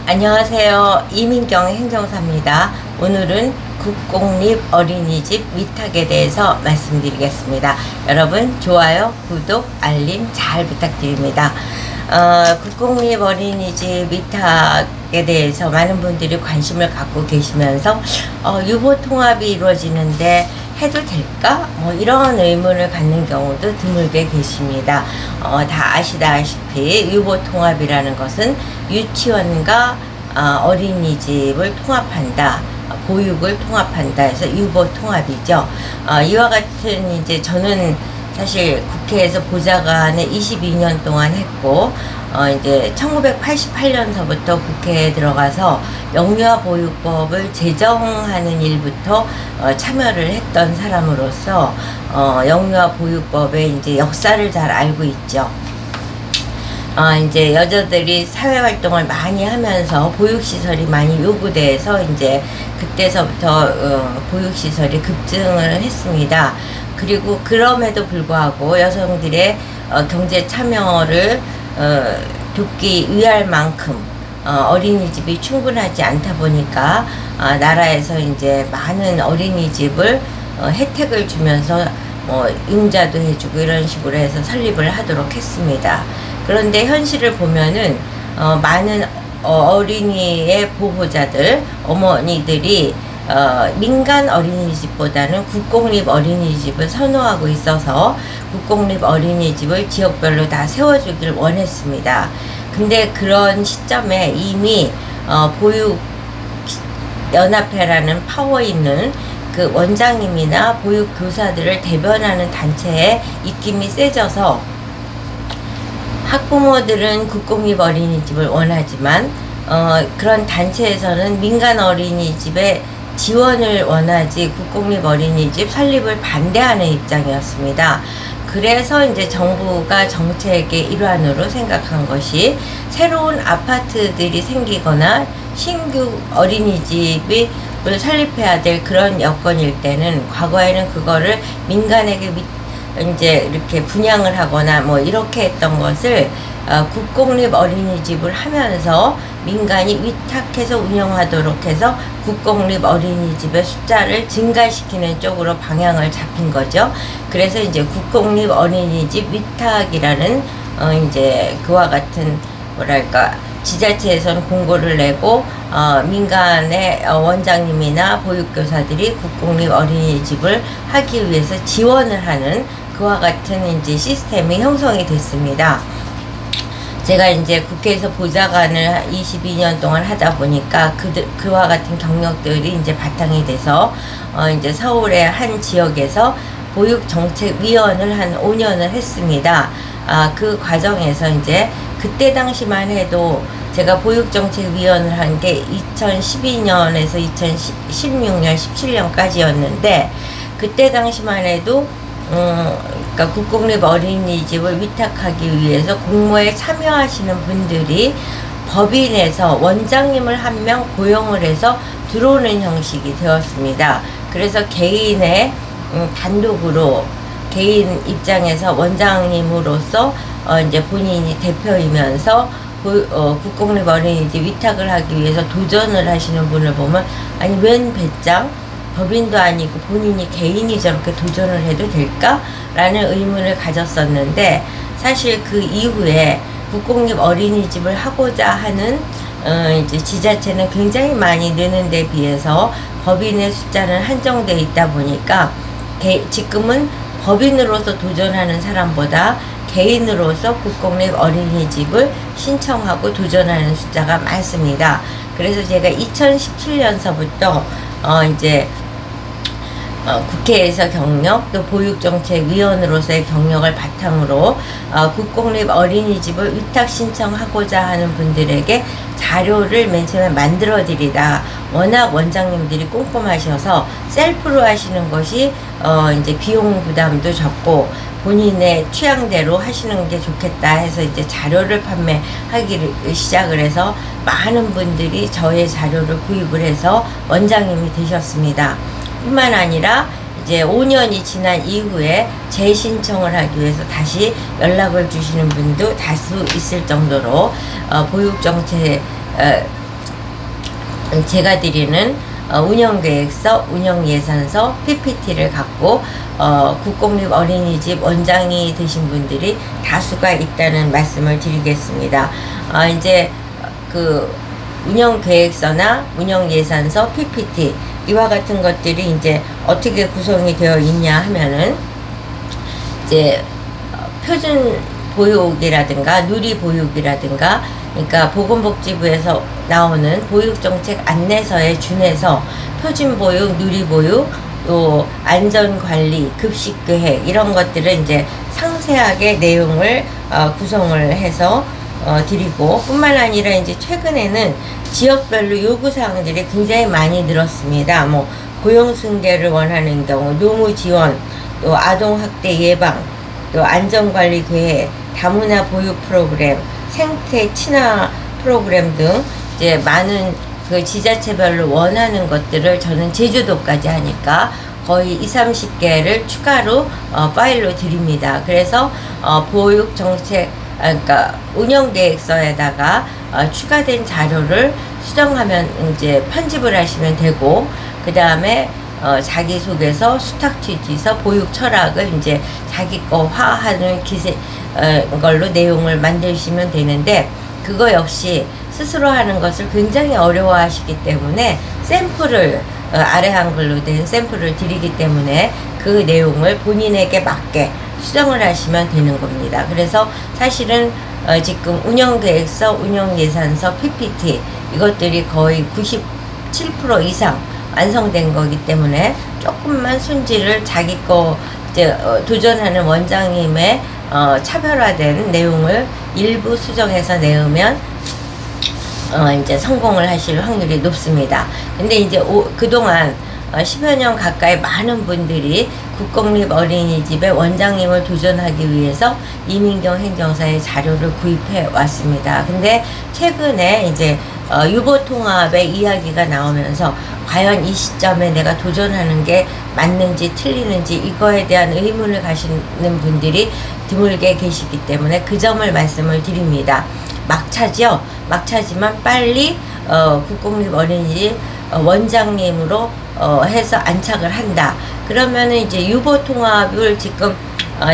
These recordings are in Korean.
안녕하세요. 이민경 행정사입니다. 오늘은 국공립 어린이집 위탁에 대해서 말씀드리겠습니다. 여러분 좋아요, 구독, 알림 잘 부탁드립니다. 국공립 어린이집 위탁에 대해서 많은 분들이 관심을 갖고 계시면서 유보 통합이 이루어지는데 해도 될까? 이런 의문을 갖는 경우도 드물게 계십니다. 다 아시다시피 유보 통합이라는 것은 유치원과 어린이집을 통합한다, 보육을 통합한다 해서 유보 통합이죠. 이와 같은 이제 저는 사실 국회에서 보좌관을 22년 동안 했고, 이제 1988년서부터 국회에 들어가서 영유아 보육법을 제정하는 일부터 참여를 했던 사람으로서 영유아 보육법의 이제 역사를 잘 알고 있죠. 이제 여자들이 사회활동을 많이 하면서 보육시설이 많이 요구돼서 이제 그때서부터 보육시설이 급증을 했습니다. 그리고 그럼에도 불구하고 여성들의 경제 참여를 돕기 위할 만큼 어린이집이 충분하지 않다 보니까 나라에서 이제 많은 어린이집을 혜택을 주면서 융자도 해주고 이런 식으로 해서 설립을 하도록 했습니다. 그런데 현실을 보면은 많은 어린이의 보호자들, 어머니들이 민간 어린이집보다는 국공립 어린이집을 선호하고 있어서 국공립 어린이집을 지역별로 다 세워주길 원했습니다. 근데 그런 시점에 이미 보육연합회라는 파워 있는 그 원장님이나 보육교사들을 대변하는 단체의 입김이 세져서 학부모들은 국공립 어린이집을 원하지만 그런 단체에서는 민간 어린이집에 지원을 원하지 국공립 어린이집 설립을 반대하는 입장이었습니다. 그래서 이제 정부가 정책의 일환으로 생각한 것이 새로운 아파트들이 생기거나 신규 어린이집을 설립해야 될 그런 여건일 때는 과거에는 그거를 민간에게 이제 이렇게 분양을 하거나 이렇게 했던 것을 국공립 어린이집을 하면서 민간이 위탁해서 운영하도록 해서 국공립 어린이집의 숫자를 증가시키는 쪽으로 방향을 잡힌 거죠. 그래서 이제 국공립 어린이집 위탁이라는 이제 그와 같은 뭐랄까 지자체에서는 공고를 내고 민간의 원장님이나 보육교사들이 국공립 어린이집을 하기 위해서 지원을 하는 그와 같은 이제 시스템이 형성이 됐습니다. 제가 이제 국회에서 보좌관을 22년 동안 하다 보니까 그와 같은 경력들이 이제 바탕이 돼서 이제 서울의 한 지역에서 보육정책위원을 한 5년을 했습니다. 그 과정에서 이제 그때 당시만 해도 제가 보육정책위원을 한 게 2012년에서 2016년, 17년까지였는데 그때 당시만 해도 그러니까 국공립 어린이집을 위탁하기 위해서 공모에 참여하시는 분들이 법인에서 원장님을 한 명 고용을 해서 들어오는 형식이 되었습니다. 그래서 개인의 단독으로 개인 입장에서 원장님으로서 이제 본인이 대표이면서 국공립 어린이집 위탁을 하기 위해서 도전을 하시는 분을 보면 아니 웬 배짱? 법인도 아니고 본인이 개인이 저렇게 도전을 해도 될까? 라는 의문을 가졌었는데 사실 그 이후에 국공립 어린이집을 하고자 하는 이제 지자체는 굉장히 많이 느는 데 비해서 법인의 숫자는 한정되어 있다 보니까 지금은 법인으로서 도전하는 사람보다 개인으로서 국공립 어린이집을 신청하고 도전하는 숫자가 많습니다. 그래서 제가 2017년서부터 이제 국회에서 경력 또 보육정책위원으로서의 경력을 바탕으로 국공립 어린이집을 위탁 신청하고자 하는 분들에게 자료를 맨 처음에 만들어 드리다 워낙 원장님들이 꼼꼼하셔서 셀프로 하시는 것이 이제 비용 부담도 적고 본인의 취향대로 하시는 게 좋겠다 해서 이제 자료를 판매하기를 시작을 해서 많은 분들이 저의 자료를 구입을 해서 원장님이 되셨습니다. 뿐만 아니라 이제 5년이 지난 이후에 재신청을 하기 위해서 다시 연락을 주시는 분도 다수 있을 정도로 보육정책 제가 드리는 운영계획서, 운영예산서, PPT를 갖고 국공립 어린이집 원장이 되신 분들이 다수가 있다는 말씀을 드리겠습니다. 이제 그 운영계획서나 운영예산서, PPT 이와 같은 것들이 이제 어떻게 구성이 되어 있냐 하면은 이제 표준 보육이라든가 누리보육이라든가, 그러니까 보건복지부에서 나오는 보육정책 안내서에 준해서 표준보육, 누리보육, 또 안전관리, 급식계획 이런 것들을 이제 상세하게 내용을 구성을 해서 드리고, 뿐만 아니라 이제 최근에는 지역별로 요구사항들이 굉장히 많이 늘었습니다. 뭐 고용승계를 원하는 경우 노무 지원, 또 아동학대 예방, 또 안전관리 계획, 다문화 보육 프로그램, 생태 친화 프로그램 등 이제 많은 그 지자체별로 원하는 것들을 저는 제주도까지 하니까 거의 20-30개를 추가로 파일로 드립니다. 그래서 보육 정책, 그러니까 운영계획서에다가 추가된 자료를 수정하면 이제 편집을 하시면 되고, 그 다음에 자기소개서, 수탁취지서, 보육 철학을 이제 자기 거화하는 걸로 내용을 만드시면 되는데, 그거 역시 스스로 하는 것을 굉장히 어려워하시기 때문에 샘플을 아래 한글로 된 샘플을 드리기 때문에 그 내용을 본인에게 맞게 수정을 하시면 되는 겁니다. 그래서 사실은 지금 운영계획서, 운영예산서, PPT 이것들이 거의 97% 이상 완성된 거기 때문에 조금만 손질을 자기 거 이제 도전하는 원장님의 차별화된 내용을 일부 수정해서 내으면 이제 성공을 하실 확률이 높습니다. 근데 이제 그동안 10여 년 가까이 많은 분들이 국공립 어린이집의 원장님을 도전하기 위해서 이민경 행정사의 자료를 구입해 왔습니다. 근데 최근에 이제 유보통합의 이야기가 나오면서 과연 이 시점에 내가 도전하는 게 맞는지 틀리는지 이거에 대한 의문을 가시는 분들이 드물게 계시기 때문에 그 점을 말씀을 드립니다. 막차죠. 막차지만 빨리 국공립 어린이집 원장님으로 해서 안착을 한다. 그러면은 이제 유보통합을 지금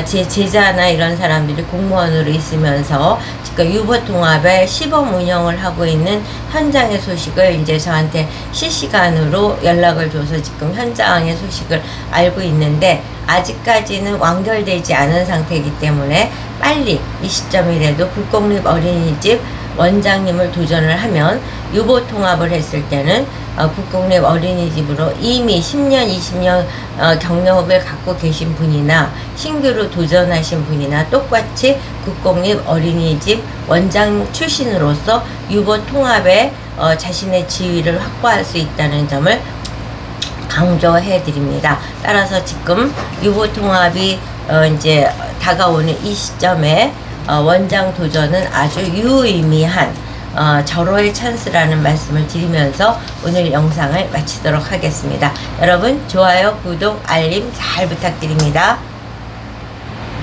제 제자나 이런 사람들이 공무원으로 있으면서 지금 유보통합의 시범 운영을 하고 있는 현장의 소식을 이제 저한테 실시간으로 연락을 줘서 지금 현장의 소식을 알고 있는데, 아직까지는 완결되지 않은 상태이기 때문에 빨리 이 시점이라도 국공립 어린이집 원장님을 도전을 하면 유보통합을 했을 때는 국공립 어린이집으로 이미 10년, 20년 경력을 갖고 계신 분이나 신규로 도전하신 분이나 똑같이 국공립 어린이집 원장 출신으로서 유보통합에 자신의 지위를 확보할 수 있다는 점을 강조해 드립니다. 따라서 지금 유보통합이 이제 다가오는 이 시점에 원장 도전은 아주 유의미한 절호의 찬스라는 말씀을 드리면서 오늘 영상을 마치도록 하겠습니다. 여러분 좋아요, 구독, 알림 잘 부탁드립니다.